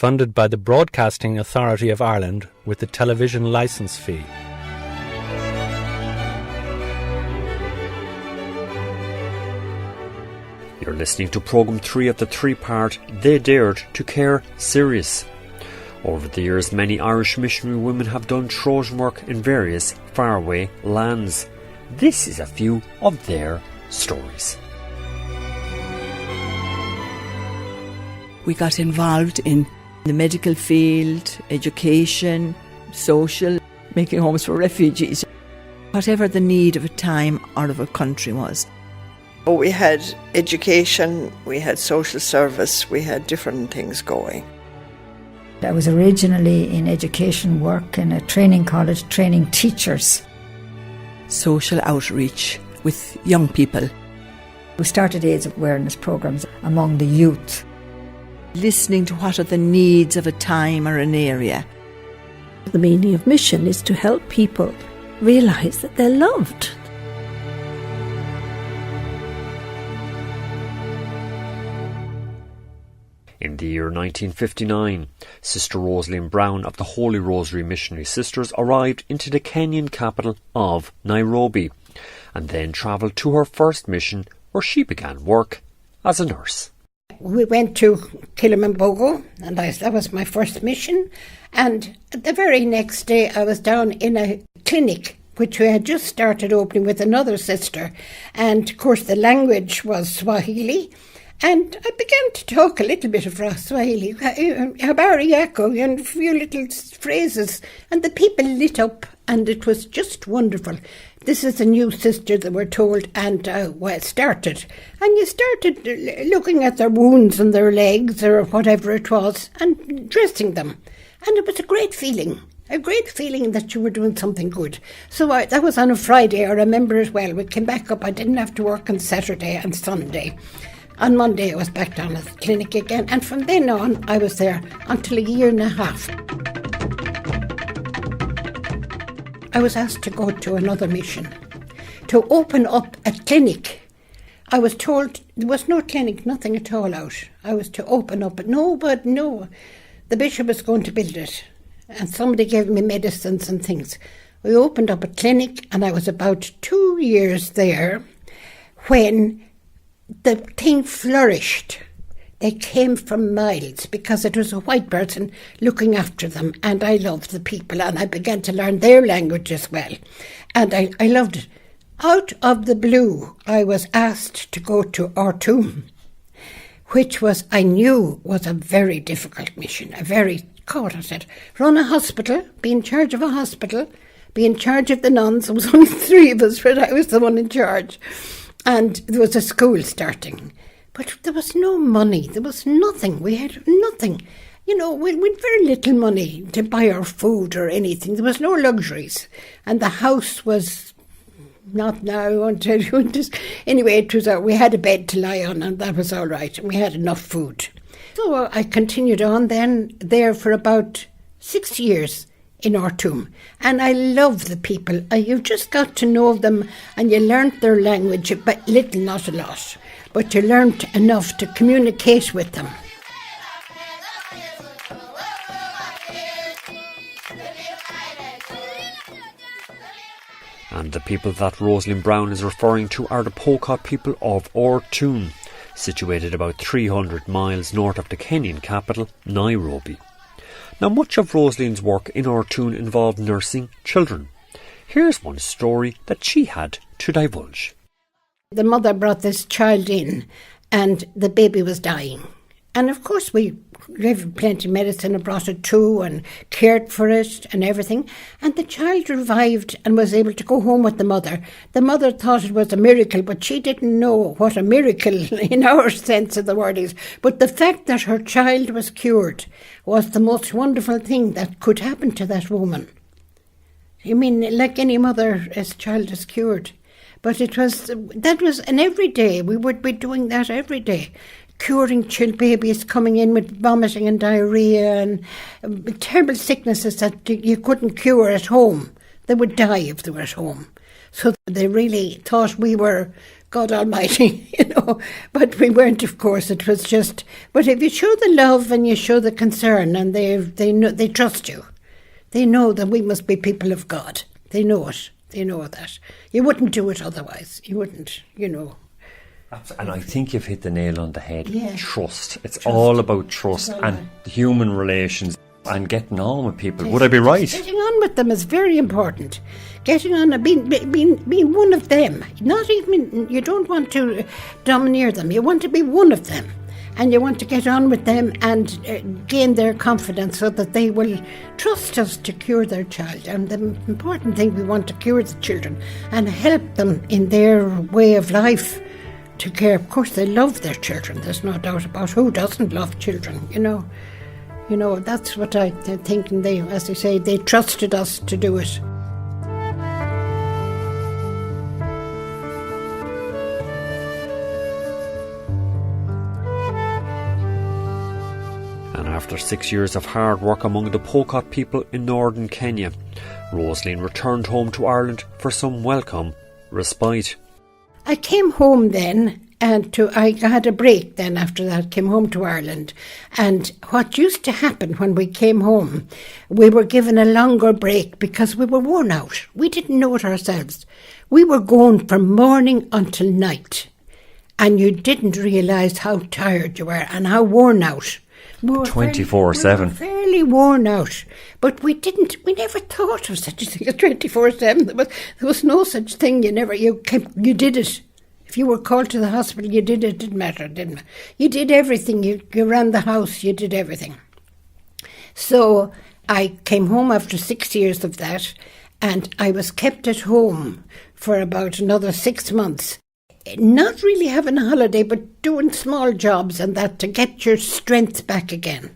funded by the Broadcasting Authority of Ireland with the television licence fee. You're listening to Prog.3 of the three-part They Dared to Care series. Over the years, many Irish missionary women have done Trojan work in various faraway lands. This is a few of their stories. We got involved in the medical field, education, social, making homes for refugees, whatever the need of a time or of a country was. Oh, we had education, we had social service, we had different things going. I was originally in education work in a training college, training teachers. Social outreach with young people. We started AIDS awareness programs among the youth. Listening to what are the needs of a time or an area. The meaning of mission is to help people realise that they're loved. In the year 1959, Sister Rosalind Brown of the Holy Rosary Missionary Sisters arrived into the Kenyan capital of Nairobi and then travelled to her first mission where she began work as a nurse. We went to Columban, and that was my first mission. And the very next day I was down in a clinic which we had just started opening with another sister. And of course the language was Swahili. And I began to talk a little bit of Swahili, habari yako, and a few little phrases. And the people lit up, and it was just wonderful. This is a new sister, they were told, and started. And you started looking at their wounds on their legs or whatever it was, and dressing them. And it was a great feeling that you were doing something good. So that was on a Friday, I remember as well. We came back up, I didn't have to work on Saturday and Sunday. On Monday I was back down at the clinic again, and from then on I was there until a year and a half. I was asked to go to another mission, to open up a clinic. I was told there was no clinic, nothing at all out. I was to open up, but no, the bishop was going to build it, and somebody gave me medicines and things. We opened up a clinic, and I was about 2 years there when the thing flourished. They came from miles because it was a white person looking after them, and I loved the people, and I began to learn their language as well, and I loved it. Out of the blue, I was asked to go to Khartoum, which I knew was a very difficult mission, I said, run a hospital, be in charge of a hospital, be in charge of the nuns. There was only 3 of us, but I was the one in charge. And there was a school starting. But there was no money. There was nothing. We had nothing. You know, we had very little money to buy our food or anything. There was no luxuries. And the house was not now, I won't tell you. Anyway, it was we had a bed to lie on, and that was all right. And we had enough food. So I continued on then there for about 6 years. In Khartoum, and I love the people. You just got to know them, and you learnt their language, but little, not a lot, but you learnt enough to communicate with them. And the people that Rosalind Brown is referring to are the Pokot people of Khartoum, situated about 300 miles north of the Kenyan capital, Nairobi. Now, much of Rosalind's work in Khartoum involved nursing children. Here's one story that she had to divulge. The mother brought this child in, and the baby was dying. And of course we gave plenty of medicine and brought it to and cared for it and everything. And the child revived and was able to go home with the mother. The mother thought it was a miracle, but she didn't know what a miracle in our sense of the word is. But the fact that her child was cured was the most wonderful thing that could happen to that woman. I mean, like any mother, his child is cured. But that was an everyday. We would be doing that every day. Curing babies coming in with vomiting and diarrhoea and terrible sicknesses that you couldn't cure at home. They would die if they were at home. So they really thought we were God Almighty, but we weren't, of course. It was just, but if you show the love and you show the concern, and they trust you, they know that we must be people of God. They know it. They know that. You wouldn't do it otherwise. You wouldn't, And I think you've hit the nail on the head. Yeah. Trust. It's all about trust and human relations and getting on with people. Would I be right? Getting on with them is very important. Getting on and being one of them. Not even, you don't want to domineer them. You want to be one of them. And you want to get on with them and gain their confidence so that they will trust us to cure their child. And the important thing, we want to cure the children and help them in their way of life to care. Of course, they love their children. There's no doubt about who doesn't love children, that's what I think. And they, as I say, they trusted us to do it. After 6 years of hard work among the Pokot people in northern Kenya, Rosaleen returned home to Ireland for some welcome respite. I came home then, and I had a break then after that, came home to Ireland. And what used to happen when we came home, we were given a longer break because we were worn out. We didn't know it ourselves. We were going from morning until night, and you didn't realise how tired you were and how worn out. 24/7. Fairly worn out, but we never thought of such a thing as 24/7. There was no such thing. You did it. If you were called to the hospital, you did it. Didn't matter, didn't it? You did everything. You ran the house. You did everything. So I came home after 6 years of that, and I was kept at home for about another 6 months. Not really having a holiday, but doing small jobs and that to get your strength back again.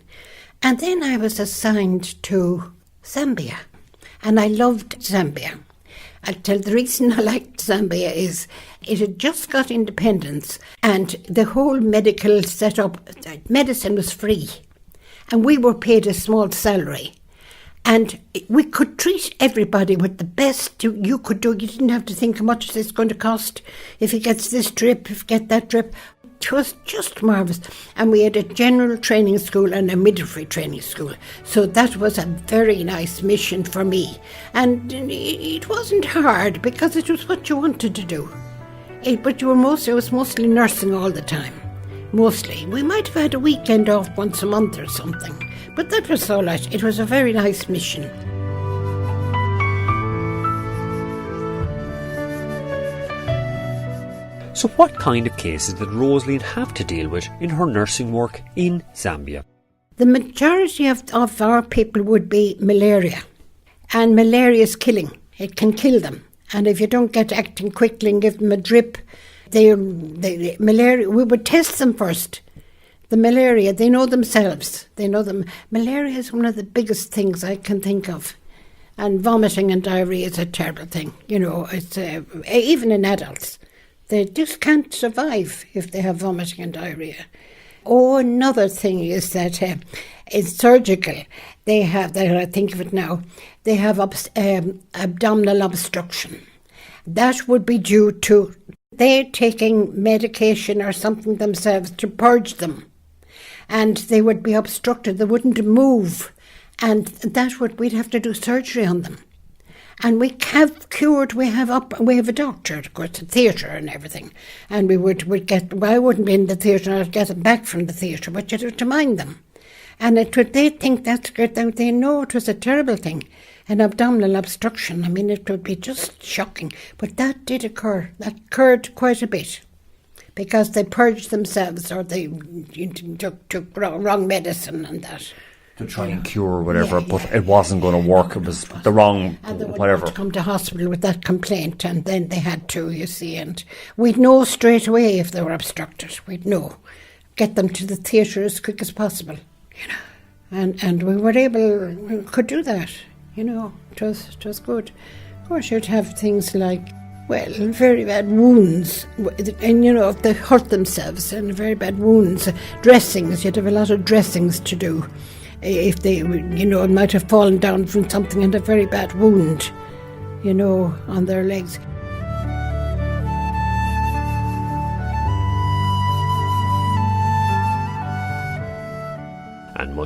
And then I was assigned to Zambia, and I loved Zambia. I'll tell the reason I liked Zambia is it had just got independence, and the whole medical setup, medicine was free, and we were paid a small salary. And we could treat everybody with the best you could do. You didn't have to think how much this is going to cost, if he gets this drip, if he gets that drip. It was just marvellous. And we had a general training school and a midwifery training school. So that was a very nice mission for me. And it wasn't hard because it was what you wanted to do. It was mostly nursing all the time. Mostly. We might have had a weekend off once a month or something. But that was all right. It was a very nice mission. So what kind of cases did Rosaleen have to deal with in her nursing work in Zambia? The majority of our people would be malaria. And malaria is killing. It can kill them. And if you don't get acting quickly and give them a drip, malaria, we would test them first. The malaria, they know themselves. They know them. Malaria is one of the biggest things I can think of. And vomiting and diarrhea is a terrible thing. It's even in adults. They just can't survive if they have vomiting and diarrhea. Oh, another thing is that it's surgical. They have, I think of it now, they have abdominal obstruction. That would be due to they're taking medication or something themselves to purge them. And they would be obstructed, they wouldn't move. And we'd have to do surgery on them. And we have cured, we have a doctor, of course, a theatre and everything. And we would get, I wouldn't be in the theatre, I'd get them back from the theatre, but you'd have to mind them. And they think that's good, they know it was a terrible thing. An abdominal obstruction, it would be just shocking. But that did occur, that occurred quite a bit. Because they purged themselves or they took wrong medicine and that. To try and cure whatever, but it wasn't going to work. It was the wrong, and they would whatever. come to hospital with that complaint, and then they had to, you see, and we'd know straight away if they were obstructed. We'd know, get them to the theatre as quick as possible, and we could do that, It was good. Of course, you'd have things like, very bad wounds, and if they hurt themselves, and very bad wounds, dressings. You'd have a lot of dressings to do. If they, might have fallen down from something and a very bad wound, on their legs.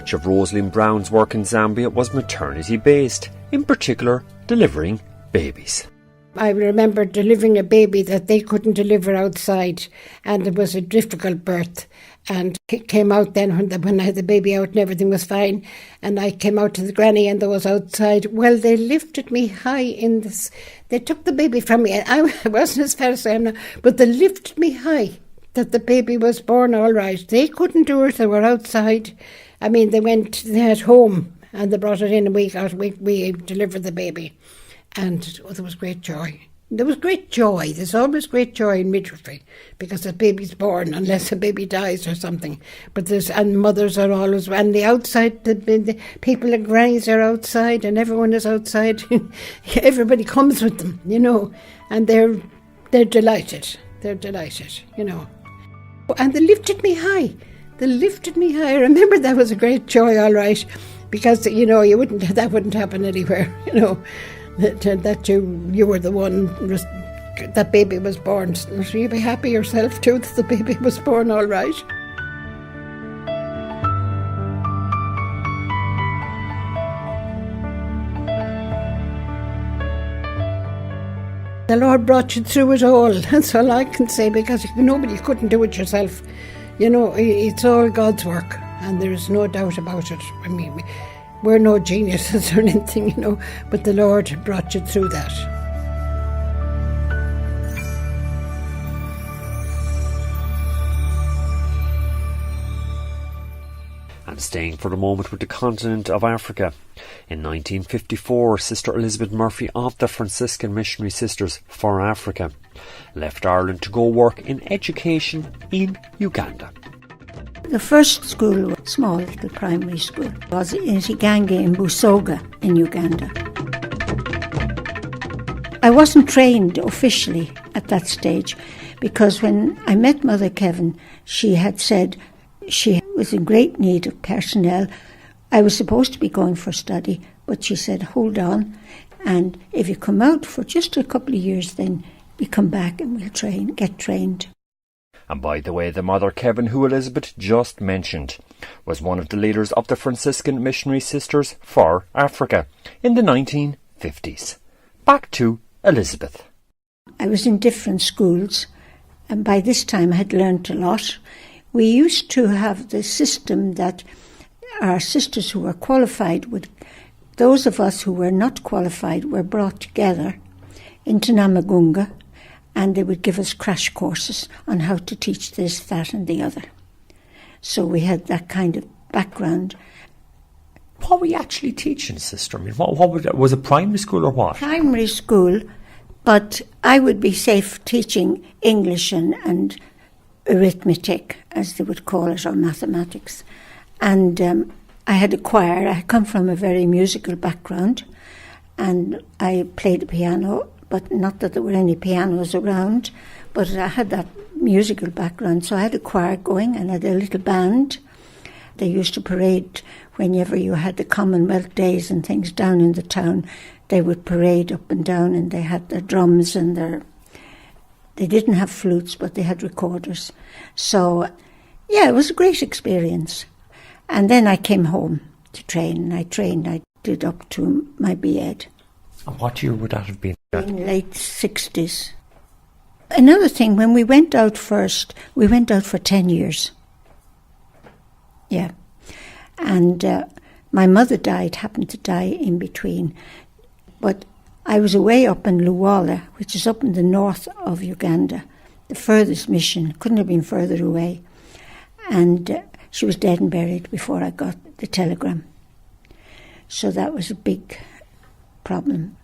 Much of Rosalind Brown's work in Zambia was maternity-based, in particular delivering babies. I remember delivering a baby that they couldn't deliver outside, and it was a difficult birth. And it came out then when I had the baby out and everything was fine. And I came out to the granny and those outside. Well, they lifted me high in this. They took the baby from me. I wasn't as fat as I am now, but they lifted me high that the baby was born all right. They couldn't do it. They were outside. I mean, they had home and they brought it in and we delivered the baby. And there was great joy. There was great joy. There's always great joy in midwifery because the baby's born, unless a baby dies or something. And mothers are always, and the outside, the people and grannies are outside, and everyone is outside. Everybody comes with them, and they're delighted. They're delighted, And they lifted me high. I remember that was a great joy, all right, because that wouldn't happen anywhere, that you were the one that baby was born. So you'd be happy yourself too that the baby was born all right. The Lord brought you through it all. That's all I can say, because nobody couldn't do it yourself. It's all God's work, and there is no doubt about it. I mean, we're no geniuses or anything, but the Lord brought you through that. And staying for the moment with the continent of Africa, in 1954, Sister Elizabeth Murphy of the Franciscan Missionary Sisters for Africa left Ireland to go work in education in Uganda. The first school, a small little primary school, was in Igange in Busoga in Uganda. I wasn't trained officially at that stage because when I met Mother Kevin, she had said she was in great need of personnel. I was supposed to be going for study, but she said, hold on, and if you come out for just a couple of years, then we come back and we'll get trained. And by the way, the Mother Kevin who Elizabeth just mentioned was one of the leaders of the Franciscan Missionary Sisters for Africa in the 1950s. Back to Elizabeth. I was in different schools, and by this time I had learnt a lot. We used to have the system that our sisters who were qualified those of us who were not qualified were brought together into Namagunga, and they would give us crash courses on how to teach this, that and the other. So we had that kind of background. What were you actually teaching, Sister? I mean, what was it, primary school or what? Primary school, but I would be safe teaching English and arithmetic, as they would call it, or mathematics. And I had a choir. I come from a very musical background, and I played the piano, but not that there were any pianos around, but I had that musical background. So I had a choir going and I had a little band. They used to parade whenever you had the Commonwealth Days and things down in the town. They would parade up and down, and they had their drums and they didn't have flutes, but they had recorders. So, yeah, it was a great experience. And then I came home to train, and I did up to my B.Ed. And what year would that have been? In late 60s. Another thing, when we went out first, we went out for 10 years. Yeah. And my mother happened to die in between. But I was away up in Luwala, which is up in the north of Uganda, the furthest mission, couldn't have been further away. And she was dead and buried before I got the telegram. So that was a big problem.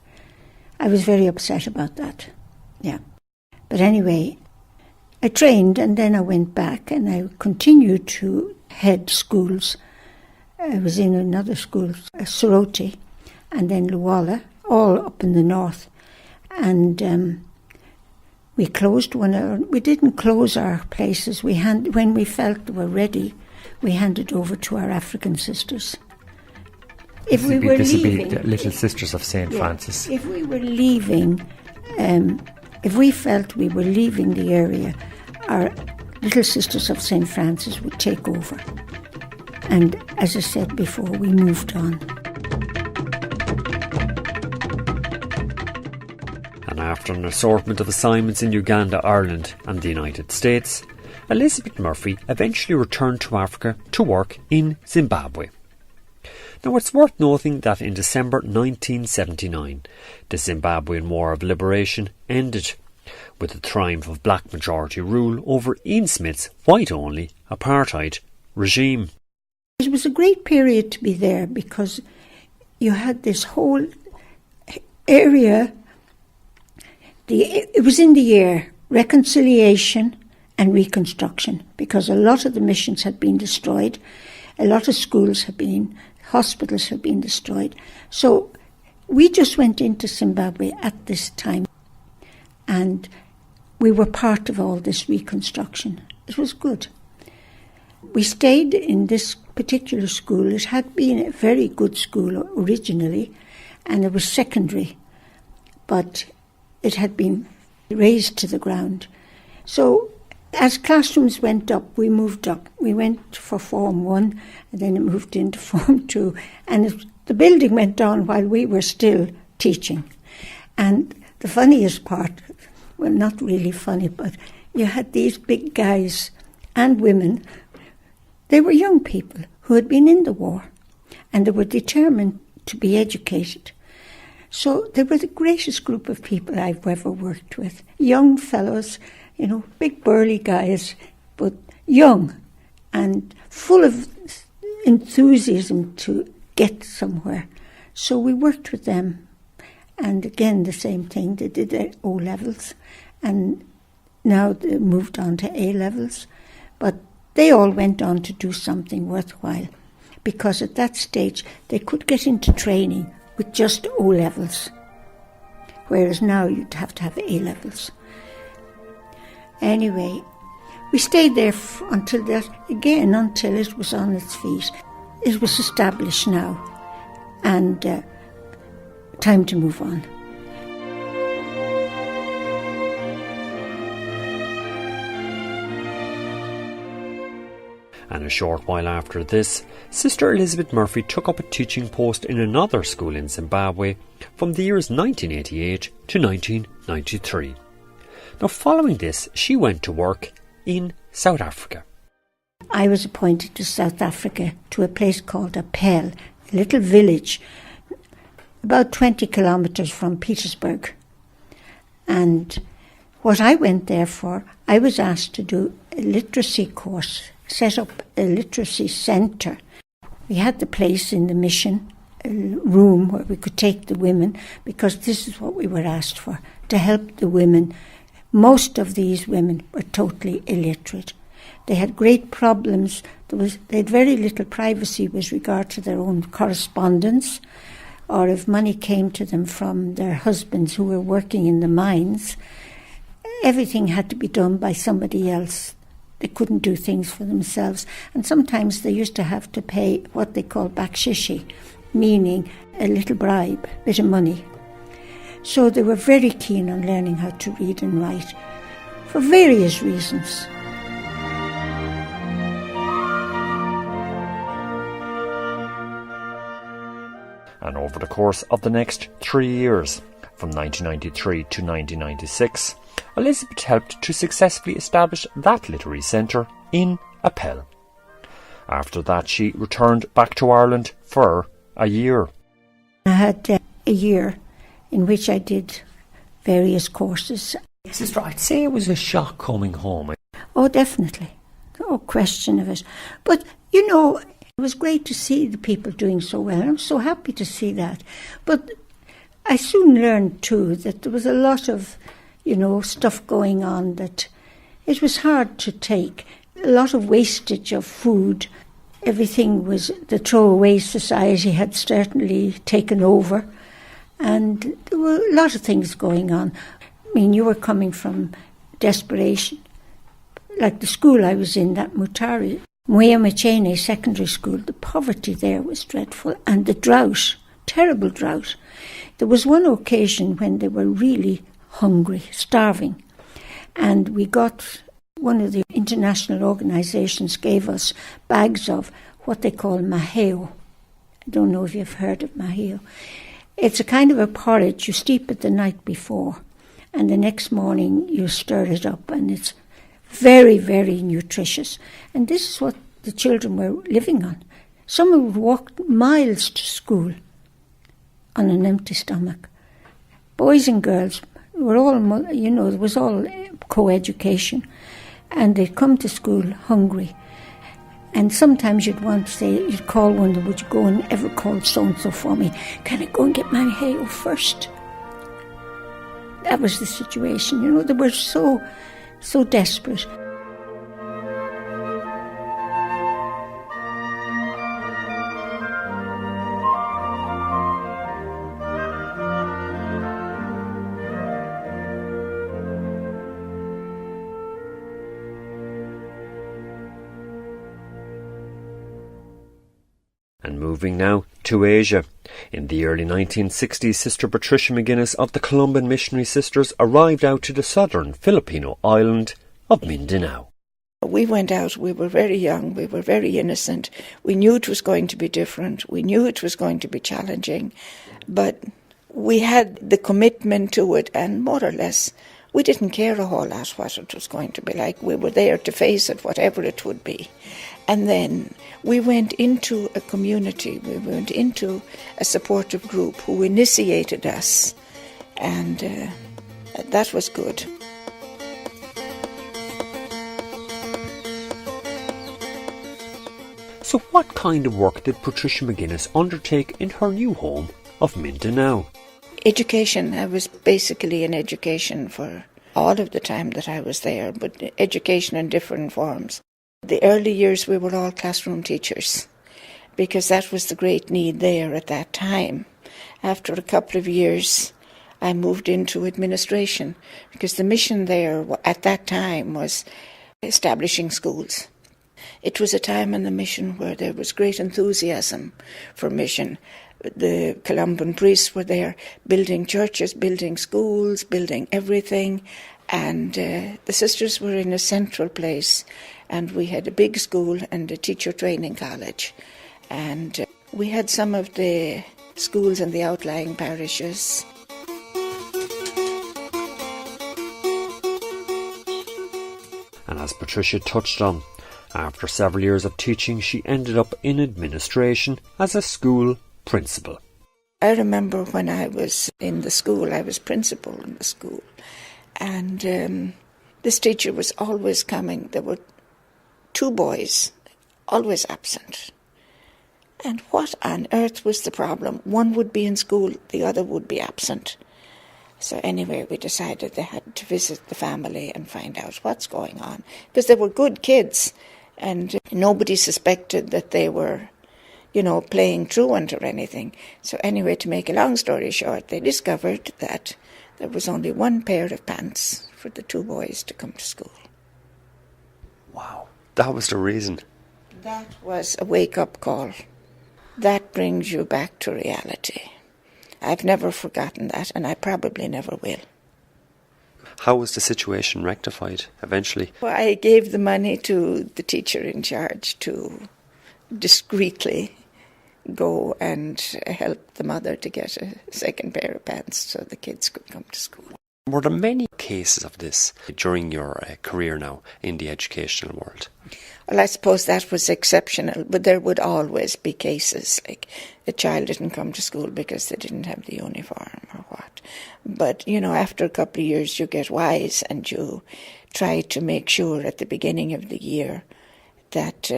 I was very upset about that, yeah. But anyway, I trained and then I went back and I continued to head schools. I was in another school, Soroti, and then Luwala, all up in the north. And we closed we didn't close our places. When we felt they were ready, we handed over to our African sisters. This would be the Little Sisters of St. Francis. If we were leaving, if we felt we were leaving the area, our Little Sisters of St. Francis would take over. And as I said before, we moved on. And after an assortment of assignments in Uganda, Ireland and the United States, Elizabeth Murphy eventually returned to Africa to work in Zimbabwe. Now it's worth noting that in December 1979, the Zimbabwean War of Liberation ended, with the triumph of black majority rule over Ian Smith's white-only apartheid regime. It was a great period to be there because you had this whole area. It was in the air, reconciliation and reconstruction, because a lot of the missions had been destroyed, a lot of schools had been, hospitals had been destroyed. So we just went into Zimbabwe at this time and we were part of all this reconstruction. It was good. We stayed in this particular school. It had been a very good school originally, and it was secondary, but it had been razed to the ground. So as classrooms went up, we moved up. We went for Form 1, and then it moved into Form 2, and the building went on while we were still teaching. And the funniest part, well, not really funny, but you had these big guys and women. They were young people who had been in the war, and they were determined to be educated. So they were the greatest group of people I've ever worked with. Young fellows, you know, big burly guys, but young and full of enthusiasm to get somewhere. So we worked with them. And again, the same thing. They did their O-levels, and now they moved on to A-levels. But they all went on to do something worthwhile, because at that stage they could get into training with just O-levels, whereas now you'd have to have A-levels. Anyway, we stayed there until it was on its feet. It was established now, and time to move on. And a short while after this, Sister Elizabeth Murphy took up a teaching post in another school in Zimbabwe from the years 1988 to 1993. Now, following this, she went to work in South Africa. I was appointed to South Africa, to a place called Appel, a little village about 20 kilometres from Petersburg. And what I went there for, I was asked to do a literacy course, set up a literacy centre. We had the place in the mission, a room where we could take the women, because this is what we were asked for, to help the women. Most of these women were totally illiterate. They had great problems. They had very little privacy with regard to their own correspondence, or if money came to them from their husbands who were working in the mines, everything had to be done by somebody else. They couldn't do things for themselves. And sometimes they used to have to pay what they call bakshishi, meaning a little bribe, a bit of money. So they were very keen on learning how to read and write for various reasons. And over the course of the next 3 years, from 1993 to 1996, Elizabeth helped to successfully establish that literary centre in Appel. After that, she returned back to Ireland for a year. I had a year in which I did various courses. Sister, I'd say it was a shock coming home. Oh, definitely. No question of it. But, you know, it was great to see the people doing so well. I'm so happy to see that. But I soon learned, too, that there was a lot of, stuff going on that it was hard to take. A lot of wastage of food. Everything was, the throwaway society had certainly taken over. And there were a lot of things going on. I mean, you were coming from desperation. Like the school I was in, that Mutari, Mwemachene Secondary School, the poverty there was dreadful. And the drought, terrible drought. There was one occasion when they were really hungry, starving. And we got, one of the international organisations gave us bags of what they call maheo. I don't know if you've heard of maheo. It's a kind of a porridge. You steep it the night before, and the next morning you stir it up, and it's very, very nutritious. And this is what the children were living on. Some would walk miles to school on an empty stomach. Boys and girls were all, it was all co-education, and they'd come to school hungry. And sometimes you'd call one, would you go and ever call so-and-so for me? Can I go and get my hay first? That was the situation, they were so desperate. And moving now to Asia. In the early 1960s, Sister Patricia McGuinness of the Columban Missionary Sisters arrived out to the southern Filipino island of Mindanao. We went out, we were very young, we were very innocent. We knew it was going to be different, we knew it was going to be challenging, but we had the commitment to it, and more or less we didn't care a whole lot what it was going to be like. We were there to face it, whatever it would be. And then we went into a community, we went into a supportive group who initiated us, and that was good. So what kind of work did Patricia McGuinness undertake in her new home of Mindanao? Education. I was basically in education for all of the time that I was there, but education in different forms. The early years we were all classroom teachers because that was the great need there at that time. After a couple of years I moved into administration because the mission there at that time was establishing schools. It was a time in the mission where there was great enthusiasm for mission. The Columban priests were there building churches, building schools, building everything, and the sisters were in a central place, and we had a big school and a teacher training college, and we had some of the schools in the outlying parishes. And as Patricia touched on, after several years of teaching, she ended up in administration as a school principal. I remember when I was in the school, I was principal in the school, and this teacher was always coming. There were 2 boys, always absent. And what on earth was the problem? One would be in school, the other would be absent. So anyway, we decided they had to visit the family and find out what's going on, because they were good kids, and nobody suspected that they were, playing truant or anything. So anyway, to make a long story short, they discovered that there was only 1 pair of pants for the 2 boys to come to school. Wow, that was the reason. That was a wake-up call. That brings you back to reality. I've never forgotten that, and I probably never will. How was the situation rectified eventually? Well, I gave the money to the teacher in charge to discreetly go and help the mother to get a 2nd pair of pants so the kids could come to school. Were there many cases of this during your career now in the educational world? Well, I suppose that was exceptional, but there would always be cases like a child didn't come to school because they didn't have the uniform or what. But, after a couple of years you get wise and you try to make sure at the beginning of the year that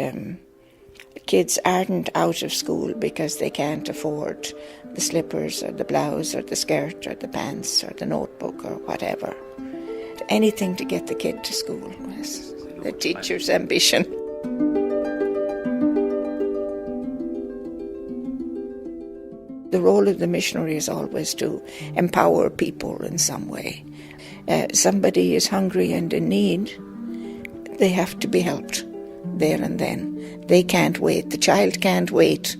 kids aren't out of school because they can't afford the slippers or the blouse or the skirt or the pants or the notebook or whatever. Anything to get the kid to school was the teacher's ambition. The role of the missionary is always to empower people in some way. Somebody is hungry and in need, they have to be helped there and then. They can't wait. The child can't wait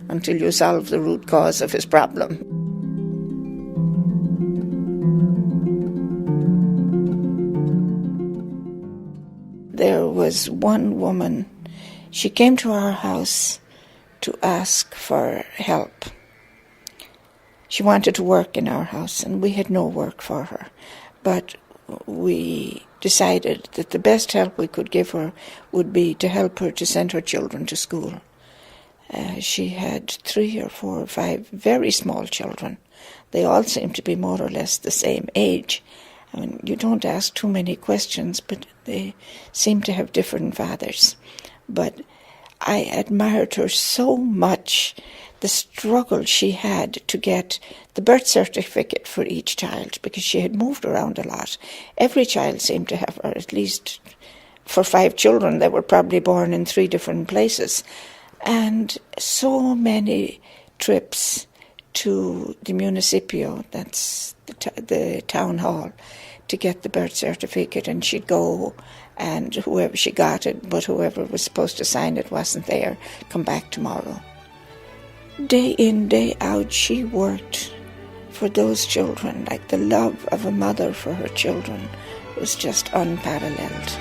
until you solve the root cause of his problem. There was one woman She came to our house to ask for help. She wanted to work in our house, and we had no work for her. But we decided that the best help we could give her would be to help her to send her children to school. She had 3 or 4 or 5 very small children. They all seemed to be more or less the same age. I mean, you don't ask too many questions, but they seem to have different fathers. But I admired her so much, the struggle she had to get the birth certificate for each child, because she had moved around a lot. Every child seemed to have, or at least for 5 children, they were probably born in 3 different places. And so many trips to the municipio, that's the town hall, to get the birth certificate, and she'd go, and whoever she got it, but whoever was supposed to sign it wasn't there, come back tomorrow. Day in, day out, she worked for those children. Like, the love of a mother for her children was just unparalleled.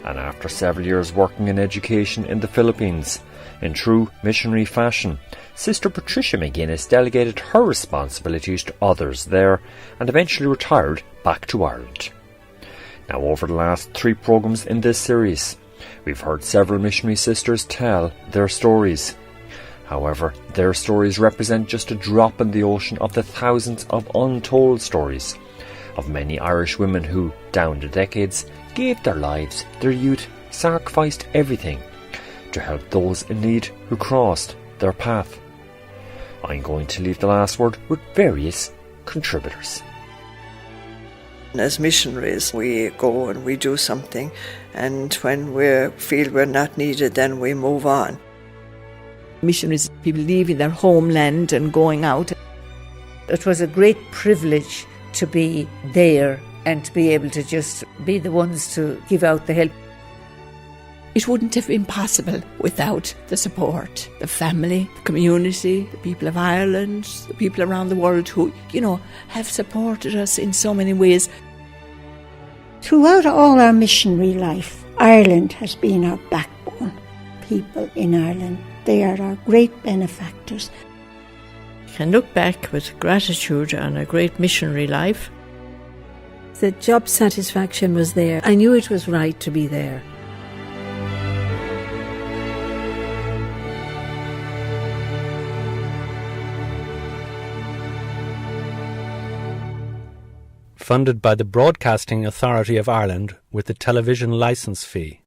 And after several years working in education in the Philippines, in true missionary fashion, Sister Patricia McGuinness delegated her responsibilities to others there and eventually retired back to Ireland. Now, over the last 3 programmes in this series, we've heard several missionary sisters tell their stories. However, their stories represent just a drop in the ocean of the thousands of untold stories of many Irish women who, down the decades, gave their lives, their youth, sacrificed everything to help those in need who crossed their path. I'm going to leave the last word with various contributors. As missionaries, we go and we do something, and when we feel we're not needed, then we move on. Missionaries, people leaving their homeland and going out. It was a great privilege to be there and to be able to just be the ones to give out the help. It wouldn't have been possible without the support, the family, the community, the people of Ireland, the people around the world who, have supported us in so many ways. Throughout all our missionary life, Ireland has been our backbone. People in Ireland, they are our great benefactors. I can look back with gratitude on a great missionary life. The job satisfaction was there. I knew it was right to be there. Funded by the Broadcasting Authority of Ireland with the television licence fee.